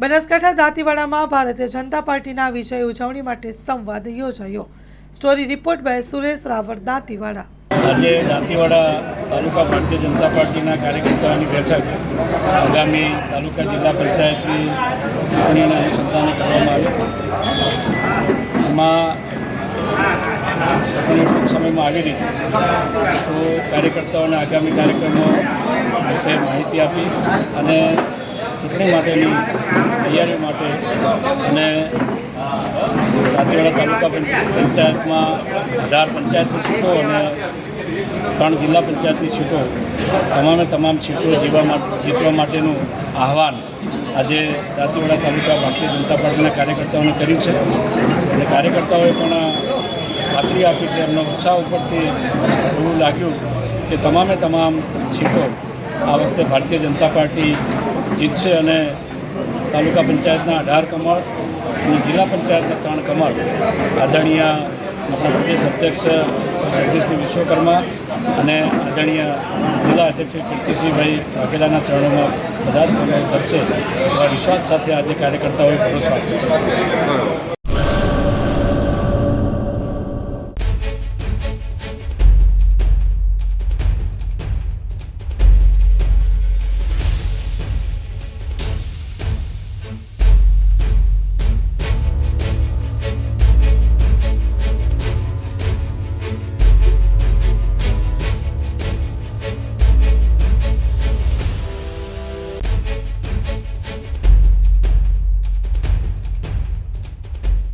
બનાસકાંઠા દાંતીવાડામાં ભારતીય જનતા પાર્ટીના વિજય ઉજવણી માટે સંવાદ યોજાયો। Story report by Suresh Raval, Dantiwada. આજે દાંતીવાડા તાલુકા ભારતીય જનતા પાર્ટીના કાર્યકર્તાઓની બેઠક આગામી તાલુકા જિલ્લા પંચાયતની ચૂંટણીના અનુસંધાને કરવામાં આવી। એમાં ટૂંક સમયમાં આવી રહી છે, તો કાર્યકર્તાઓને આગામી કાર્યક્રમો વિશે માહિતી આપી અને ચૂંટણી માટેની તૈયારીઓ માટે અને દાંતીવાડા તાલુકા પંચાયતમાં 18 પંચાયતની સીટો અને 3 જિલ્લા પંચાયતની સીટો તમામ સીટો જીતવા માટેનું આહવાન આજે દાંતીવાડા તાલુકા ભારતીય જનતા પાર્ટીના કાર્યકર્તાઓને કર્યું છે અને કાર્યકર્તાઓએ પણ ખાતરી આપી છે। એમનો ઉત્સાહ ઉપરથી એવું લાગ્યું કે તમામ સીટો આ વખતે ભારતીય જનતા પાર્ટી જીતશે અને તાલુકા પંચાયતના 18 કમળ અને જિલ્લા પંચાયતના 3 કમળ આદરણીય આપણા પ્રદેશ અધ્યક્ષ જગદીશભાઈ વિશ્વકર્મા અને આદરણીય જિલ્લા અધ્યક્ષ કીર્તિસિંહભાઈ વાઘેલાના ચરણોમાં બધા જ કમળ ધરશે એવા વિશ્વાસ સાથે આજે કાર્યકર્તાઓએ ભરોસો આપ્યો છે।